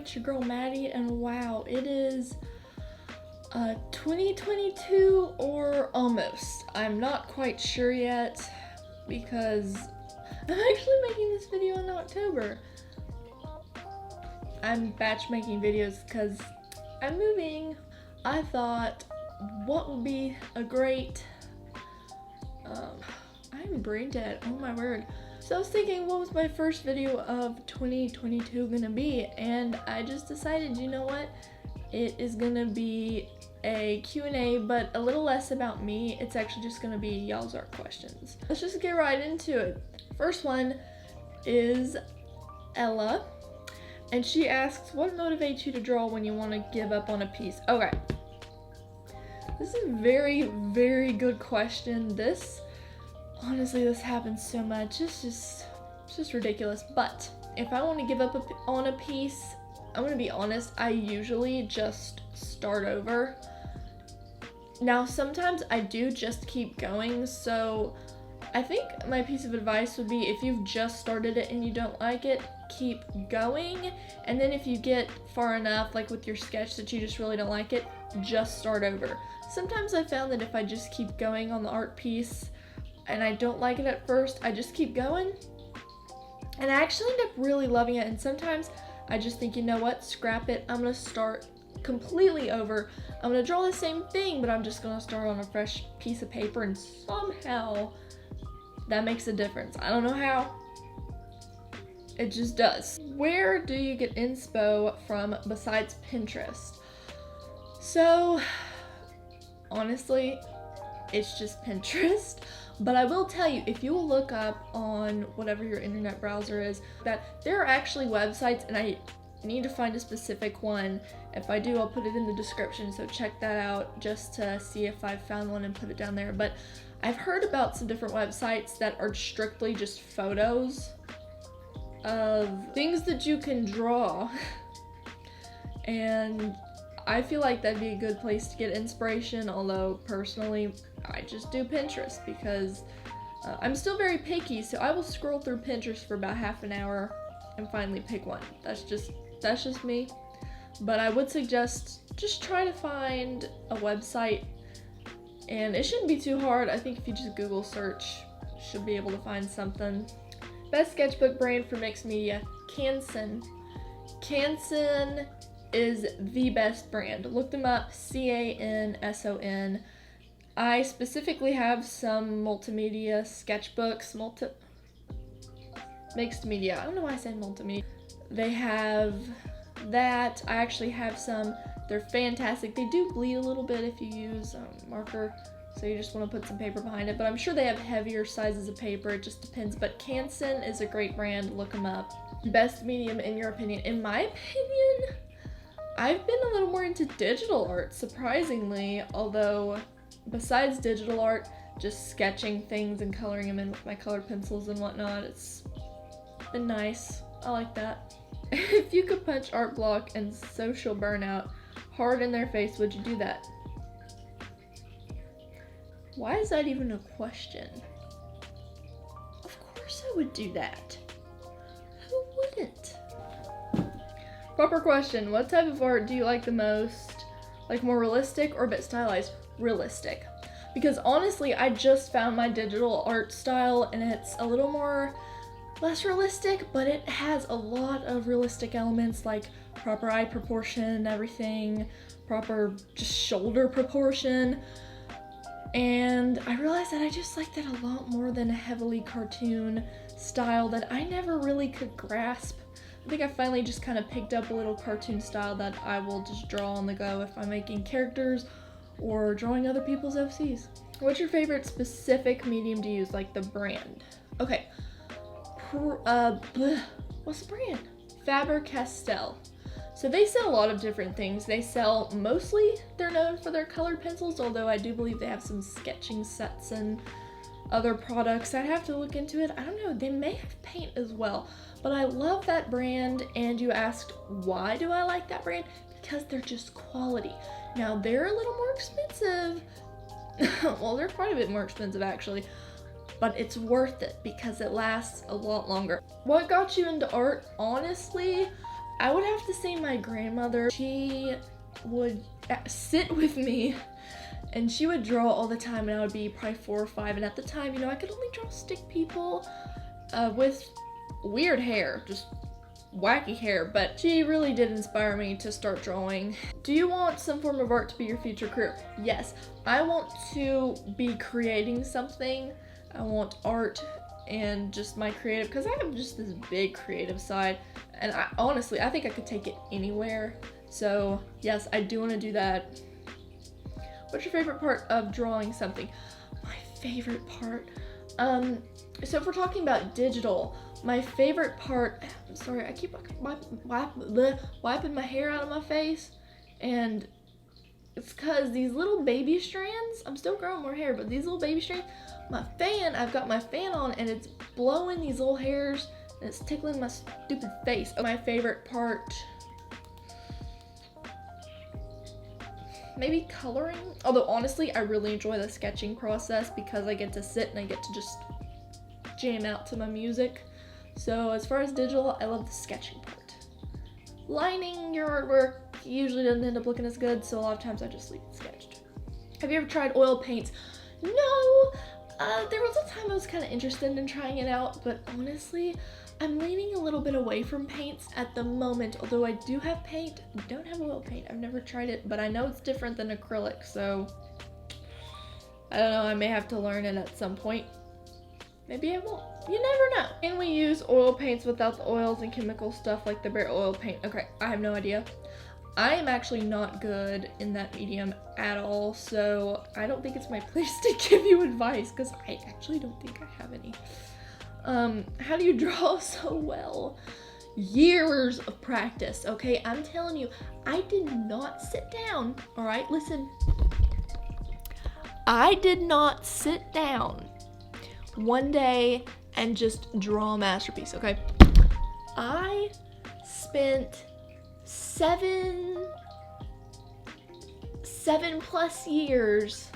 it's your girl Maddie, and wow, it is 2022 or almost. I'm not quite sure yet because I'm actually making this video in October. I'm batch making videos because I'm moving. I thought, what would be a great, I'm brain dead, oh my word. So I was thinking, what was my first video of 2022 gonna be? And I just decided, you know what? It is gonna be a Q&A, but a little less about me. It's actually just gonna be y'all's art questions. Let's just get right into it. First one is Ella, and she asks, what motivates you to draw when you want to give up on a piece? Okay, this is a very, very good question. Honestly, this happens so much. It's just ridiculous. But if I want to give up on a piece, I'm gonna be honest, I usually just start over. Now, sometimes I do just keep going, so I think my piece of advice would be, if you've just started it and you don't like it, keep going. And then if you get far enough, like with your sketch, that you just really don't like it, just start over. Sometimes I found that if I just keep going on the art piece and I don't like it at first, I just keep going and I actually end up really loving it. And sometimes I just think, you know what, scrap it, I'm gonna start completely over. I'm gonna draw the same thing, but I'm just gonna start on a fresh piece of paper, and somehow that makes a difference. I don't know how, it just does. Where do you get inspo from besides Pinterest? So honestly, it's just Pinterest. But I will tell you, if you will look up on whatever your internet browser is, that there are actually websites, and I need to find a specific one. If I do, I'll put it in the description, so check that out just to see if I've found one and put it down there. But I've heard about some different websites that are strictly just photos of things that you can draw. And I feel like that'd be a good place to get inspiration, although personally, I just do Pinterest because I'm still very picky, so I will scroll through Pinterest for about half an hour and finally pick one. That's just me. But I would suggest just try to find a website, and it shouldn't be too hard. I think if you just Google search, you should be able to find something. Best sketchbook brand for mixed media, Canson. Canson is the best brand. Look them up, Canson. I specifically have some multimedia sketchbooks, mixed media. I don't know why I said multimedia. They have that. I actually have some. They're fantastic. They do bleed a little bit if you use marker, so you just want to put some paper behind it, but I'm sure they have heavier sizes of paper. It just depends. But Canson is a great brand. Look them up. Best medium in your opinion? In my opinion, I've been a little more into digital art, surprisingly, although besides digital art, just sketching things and coloring them in with my colored pencils and whatnot, it's been nice. I like that. If you could punch art block and social burnout hard in their face, would you do that? Why is that even a question? Of course I would do that. Who wouldn't? Proper question, what type of art do you like the most? Like more realistic or a bit stylized? Realistic. Because honestly, I just found my digital art style, and it's a little more less realistic, but it has a lot of realistic elements like proper eye proportion and everything, proper just shoulder proportion. And I realized that I just like that a lot more than a heavily cartoon style that I never really could grasp. I think I finally just kind of picked up a little cartoon style that I will just draw on the go if I'm making characters or drawing other people's OCs. What's your favorite specific medium to use, like the brand? Okay, what's the brand? Faber-Castell. So they sell a lot of different things. They sell, mostly they're known for their colored pencils, although I do believe they have some sketching sets and other products. I'd have to look into it. I don't know, they may have paint as well, but I love that brand. And you asked, why do I like that brand? Because they're just quality. Now they're a little more expensive. Well, they're quite a bit more expensive actually, but it's worth it because it lasts a lot longer. What got you into art? Honestly, I would have to say my grandmother. She would sit with me and she would draw all the time, and I would be probably 4 or 5, and at the time, you know, I could only draw stick people with weird hair, just wacky hair, but she really did inspire me to start drawing. Do you want some form of art to be your future career? Yes, I want to be creating something. I want art and just my creative, because I have just this big creative side, and honestly, I think I could take it anywhere. So yes, I do want to do that. What's your favorite part of drawing something? My favorite part, so if we're talking about digital, my favorite part, I'm sorry, I keep wiping my hair out of my face, and it's because these little baby strands, I'm still growing more hair, but these little baby strands, I've got my fan on, and it's blowing these little hairs, and it's tickling my stupid face. My favorite part, maybe coloring, although honestly, I really enjoy the sketching process because I get to sit and I get to just jam out to my music. So as far as digital, I love the sketching part. Lining your artwork usually doesn't end up looking as good, so a lot of times I just leave it sketched. Have you ever tried oil paints? No, there was a time I was kind of interested in trying it out, but honestly, I'm leaning a little bit away from paints at the moment, although I do have paint. I don't have oil paint. I've never tried it, but I know it's different than acrylic, so I don't know, I may have to learn it at some point. Maybe I won't. You never know. Can we use oil paints without the oils and chemical stuff like the bare oil paint? Okay, I have no idea. I am actually not good in that medium at all, so I don't think it's my place to give you advice, because I actually don't think I have any. How do you draw so well? Years of practice, okay? I'm telling you, I did not sit down, all right? Listen. I did not sit down one day and just draw a masterpiece, okay? I spent 7+ years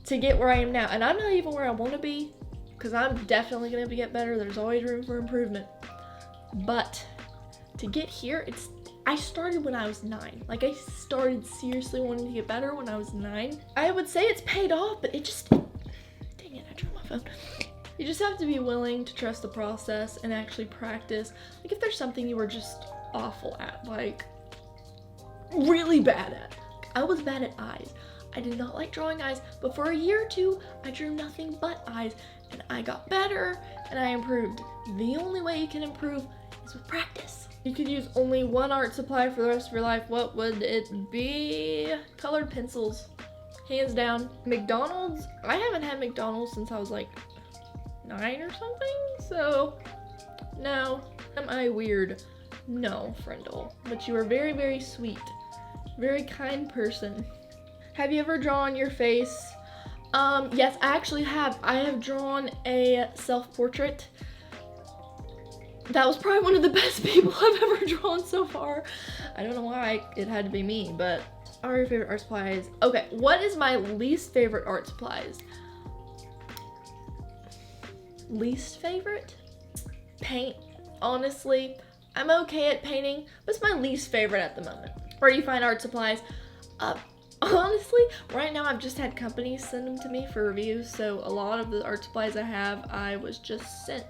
to get where I am now, and I'm not even where I want to be, because I'm definitely going to get better. There's always room for improvement, but to get here, I started when I was 9. Like, I started seriously wanting to get better when I was 9. I would say it's paid off, but it just, dang it, I dropped my phone. You just have to be willing to trust the process and actually practice. Like, if there's something you were just awful at, like really bad at. I was bad at eyes. I did not like drawing eyes, but for a year or 2, I drew nothing but eyes, and I got better and I improved. The only way you can improve is with practice. You could use only one art supply for the rest of your life. What would it be? Colored pencils, hands down. McDonald's, I haven't had McDonald's since I was like 9 or something, so no. Am I weird? No, Friendle, but you are very, very sweet. Very kind person. Have you ever drawn your face? Yes, I actually have. I have drawn a self-portrait. That was probably one of the best people I've ever drawn so far. I don't know why it had to be me, but what are your favorite art supplies? Okay, what is my least favorite art supplies? Least favorite? Paint, honestly. I'm okay at painting, but it's my least favorite at the moment. Where do you find art supplies? Honestly, right now I've just had companies send them to me for reviews, so a lot of the art supplies I have, I was just sent.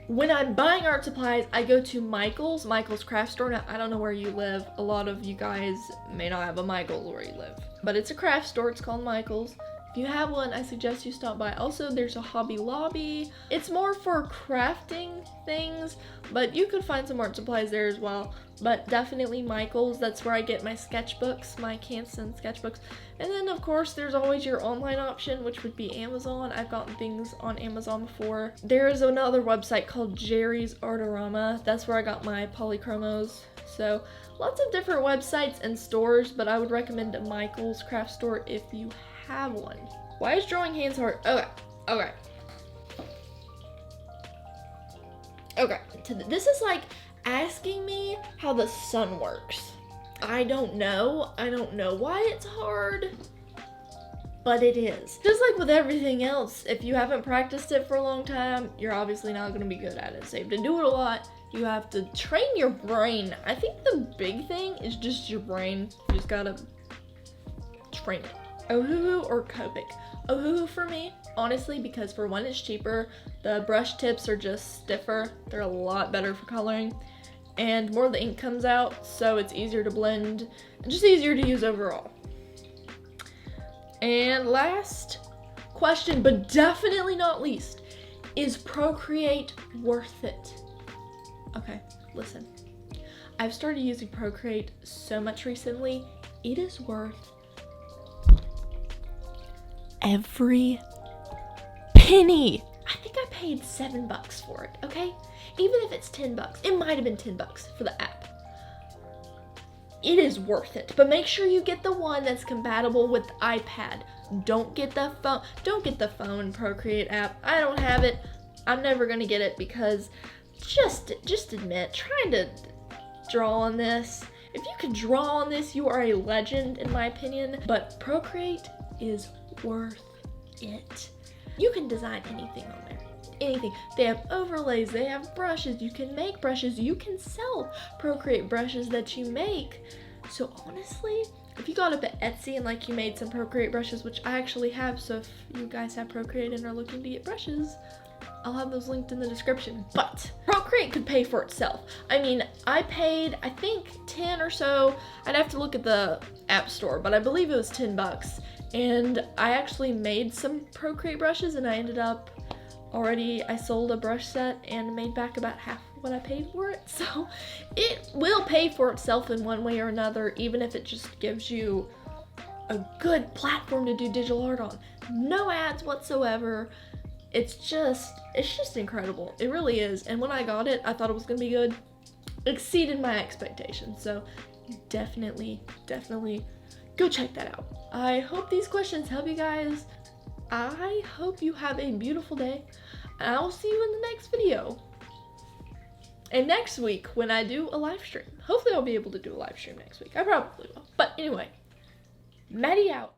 When I'm buying art supplies, I go to Michael's craft store. Now, I don't know where you live. A lot of you guys may not have a Michael's where you live, but it's a craft store. It's called Michael's. If you have one, I suggest you stop by. Also, there's a Hobby Lobby. It's more for crafting things, but you could find some art supplies there as well. But definitely Michael's, that's where I get my sketchbooks, my Canson sketchbooks. And then of course, there's always your online option, which would be Amazon. I've gotten things on Amazon before. There is another website called Jerry's Artorama. That's where I got my polychromos. So lots of different websites and stores, but I would recommend Michael's craft store if you have one. Why is drawing hands hard? Okay. This is like asking me how the sun works. I don't know why it's hard, but it is. Just like with everything else, if you haven't practiced it for a long time, you're obviously not going to be good at it. So you have to do it a lot, You have to train your brain. I think the big thing is just your brain. You just gotta train it. Ohuhu or Copic. Ohuhu for me, honestly, because for one, it's cheaper. The brush tips are just stiffer. They're a lot better for coloring. And more of the ink comes out, so it's easier to blend and just easier to use overall. And last question, but definitely not least, is Procreate worth it? Okay, listen. I've started using Procreate so much recently. It is worth every penny. I think I paid $7 for it, okay? Even if it's $10, it might have been $10 for the app. It is worth it, but make sure you get the one that's compatible with the iPad. Don't get the phone Procreate app. I don't have it. I'm never gonna get it because just admit, trying to draw on this. If you can draw on this, you are a legend in my opinion, but Procreate is worth it. You can design anything on there. Anything. They have overlays, they have brushes, you can make brushes, you can sell Procreate brushes that you make. So honestly, if you got up at Etsy and like you made some Procreate brushes, which I actually have, so if you guys have Procreate and are looking to get brushes, I'll have those linked in the description. But Procreate could pay for itself. I mean, I paid, I think 10 or so. I'd have to look at the app store, but I believe it was $10. And I actually made some Procreate brushes and I ended up I sold a brush set and made back about half of what I paid for it. So it will pay for itself in one way or another, even if it just gives you a good platform to do digital art on. No ads whatsoever. It's just incredible. It really is. And when I got it, I thought it was gonna be good. It exceeded my expectations. So you definitely go check that out. I hope these questions help you guys. I hope you have a beautiful day. And I will see you in the next video. And next week when I do a live stream. Hopefully I'll be able to do a live stream next week. I probably will. But anyway, Maddie out.